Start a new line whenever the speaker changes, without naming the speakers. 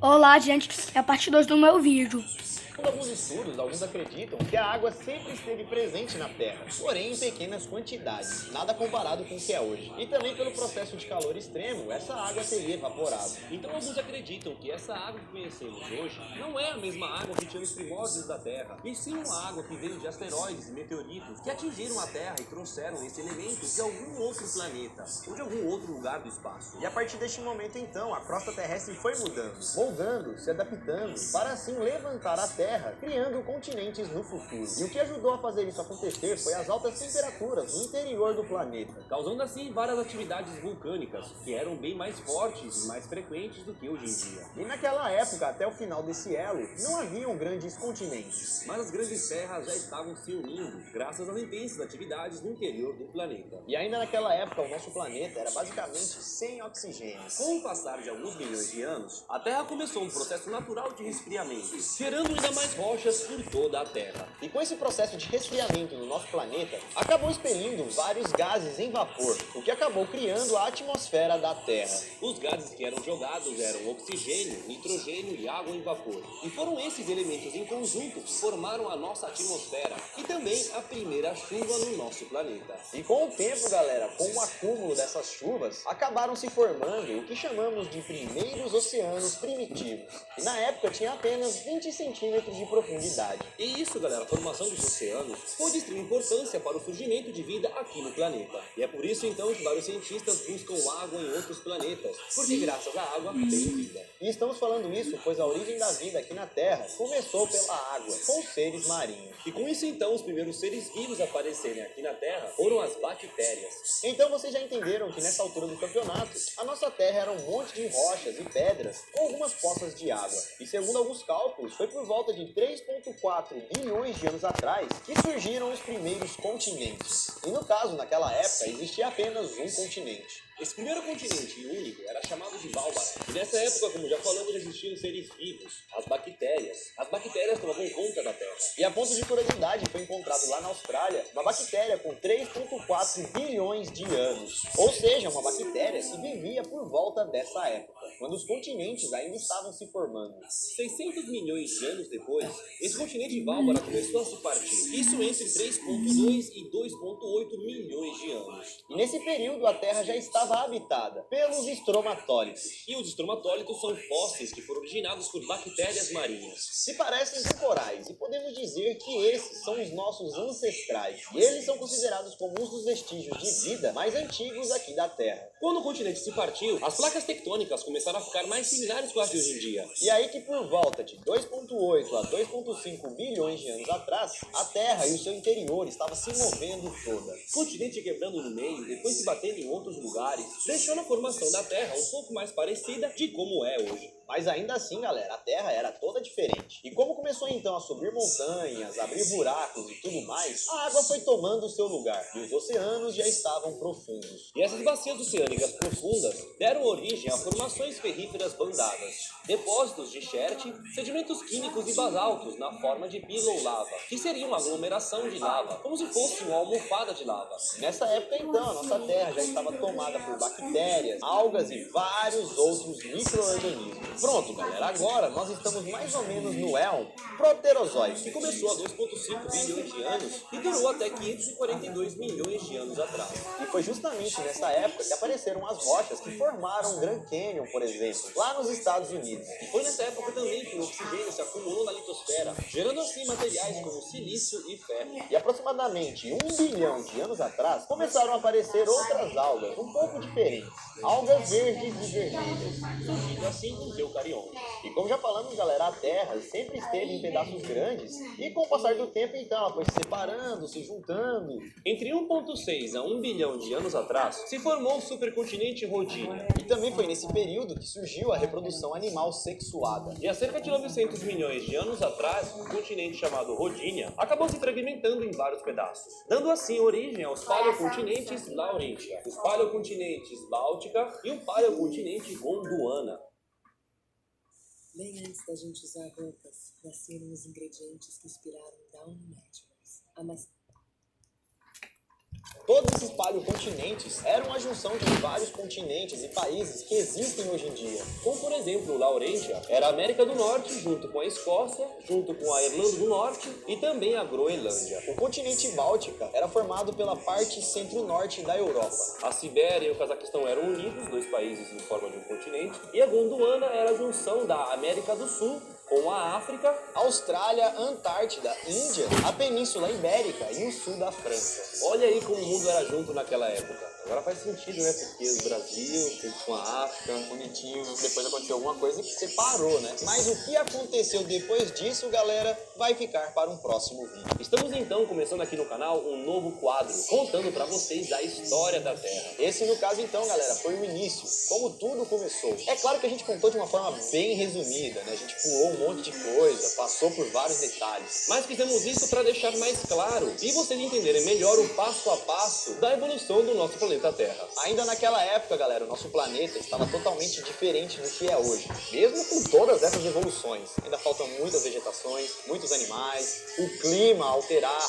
Olá, gente, é a parte 2 do meu vídeo.
Segundo alguns estudos, alguns acreditam que a água sempre esteve presente na Terra, porém em pequenas quantidades, nada comparado com o que é hoje. E também pelo processo de calor extremo, essa água teria evaporado.
Então alguns acreditam que essa água que conhecemos hoje não é a mesma água que tinha nos primórdios da Terra, e sim uma água que veio de asteroides e meteoritos que atingiram a Terra e trouxeram esse elemento de algum outro planeta ou de algum outro lugar do espaço.
E a partir deste momento então, a crosta terrestre foi mudando, moldando, se adaptando, para assim levantar a Terra, criando continentes no futuro. E o que ajudou a fazer isso acontecer foi as altas temperaturas no interior do planeta,
causando assim várias atividades vulcânicas, que eram bem mais fortes e mais frequentes do que hoje em dia.
E naquela época, até o final desse elo, não haviam grandes continentes.
Mas as grandes terras já estavam se unindo, graças às intensas atividades no interior do planeta.
E ainda naquela época, o nosso planeta era basicamente sem oxigênio.
Com o passar de alguns milhões de anos, a Terra começou um processo natural de resfriamento, gerando ainda mais rochas por toda a Terra.
E com esse processo de resfriamento no nosso planeta, acabou expelindo vários gases em vapor, o que acabou criando a atmosfera da Terra.
Os gases que eram jogados eram oxigênio, nitrogênio e água em vapor. E foram esses elementos em conjunto que formaram a nossa atmosfera e também a primeira chuva no nosso planeta.
E com o tempo, galera, com o acúmulo dessas chuvas, acabaram se formando o que chamamos de primeiros oceanos primitivos. E na época tinha apenas 20 centímetros de profundidade.
E isso, galera, a formação dos oceanos foi de extrema importância para o surgimento de vida aqui no planeta. E é por isso então que vários cientistas buscam água em outros planetas, porque graças à água tem vida.
E estamos falando isso pois a origem da vida aqui na Terra começou pela água, com os seres marinhos.
E com isso então os primeiros seres vivos a aparecerem aqui na Terra foram as bactérias.
Então vocês já entenderam que nessa altura do campeonato, a nossa Terra era um monte de rochas e pedras com algumas poças de água. E segundo alguns cálculos, foi por volta de 3,4 bilhões de anos atrás que surgiram os primeiros continentes. E no caso, naquela época, existia apenas um continente.
Esse primeiro continente único era chamado de Válvara. E nessa época, como já falamos, existiam seres vivos, as bactérias. As bactérias tomavam conta da Terra.
E a ponto de curiosidade, foi encontrado lá na Austrália uma bactéria com 3,4 bilhões de anos. Ou seja, uma bactéria que vivia por volta dessa época, quando os continentes ainda estavam se formando.
600 milhões de anos depois, esse continente Válvara começou a se partir. Isso entre 3,2 e 2,8 milhões de anos.
E nesse período a Terra já estava habitada pelos estromatólitos.
E os estromatólitos são fósseis que foram originados por bactérias marinhas.
Se parecem com corais, e podemos dizer que esses são os nossos ancestrais. E eles são considerados como um dos vestígios de vida mais antigos aqui da Terra.
Quando o continente se partiu, as placas tectônicas começaram a ficar mais similares com as de hoje em dia.
E aí que por volta de 2,8 a 2,5 bilhões de anos atrás, a Terra e o seu interior estava se movendo toda.
O continente quebrando no meio, depois se batendo em outros lugares, deixando a formação da Terra um pouco mais parecida de como é hoje.
Mas ainda assim, galera, a Terra era toda diferente. E como começou então a subir montanhas, abrir buracos e tudo mais, a água foi tomando o seu lugar e os oceanos já estavam profundos.
E essas bacias oceânicas profundas deram origem a formações ferríferas bandadas, depósitos de xerte, sedimentos químicos e basaltos na forma de billow lava, que seria uma aglomeração de lava, como se fosse uma almofada de lava.
Nessa época então, a nossa Terra já estava tomada por bactérias, algas e vários outros micro-organismos. Pronto, galera, agora nós estamos mais ou menos no éon Proterozoico,
Que começou há 2,5 bilhões de anos e durou até 542 milhões de anos atrás.
E foi justamente nessa época que apareceram as rochas que formaram o Grand Canyon, por exemplo, lá nos Estados Unidos.
E foi nessa época também que o oxigênio se acumulou na litosfera, gerando assim materiais como silício e ferro.
E aproximadamente 1 bilhão de anos atrás, começaram a aparecer outras algas um pouco diferentes. Algas verdes e vermelhas.
Surgindo assim os eucariontes.
E como já falamos, galera, a Terra sempre esteve em pedaços grandes e com o passar do tempo, então, ela foi se separando, se juntando.
Entre 1,6 a 1 bilhão de anos atrás, se formou o supercontinente Rodinia.
E também foi nesse período que surgiu a reprodução animal sexuada.
E há cerca de 900 milhões de anos atrás, um continente chamado Rodinia acabou se fragmentando em vários pedaços, dando assim origem aos paleocontinentes Laurentia, os paleocontinentes Báltica e o paleocontinente Gondwana.
Bem antes da gente usar roupas, nasceram os ingredientes que inspiraram Down Naturals.
Todos esses paleocontinentes eram a junção de vários continentes e países que existem hoje em dia.
Como, por exemplo, Laurentia era a América do Norte, junto com a Escócia, junto com a Irlanda do Norte e também a Groenlândia.
O continente Báltica era formado pela parte centro-norte da Europa.
A Sibéria e o Cazaquistão eram unidos, dois países em forma de um continente, e a Gondwana era a junção da América do Sul com a África,
Austrália, Antártida, Índia, a Península Ibérica e o sul da França.
Olha aí como o mundo era junto naquela época. Agora faz sentido, né? Porque o Brasil, junto com a África,
Bonitinho, depois aconteceu alguma coisa que separou, né? Mas o que aconteceu depois disso, galera, vai ficar para um próximo vídeo.
Estamos então começando aqui no canal um novo quadro, contando pra vocês a história da Terra.
Esse, no caso, então, galera, foi o início, como tudo começou. É claro que a gente contou de uma forma bem resumida, né? A gente pulou um monte de coisa, passou por vários detalhes.
Mas fizemos isso para deixar mais claro e vocês entenderem melhor o passo a passo da evolução do nosso planeta Terra.
Ainda naquela época, galera, o nosso planeta estava totalmente diferente do que é hoje. Mesmo com todas essas evoluções, ainda faltam muitas vegetações, muitos animais, o clima alterar,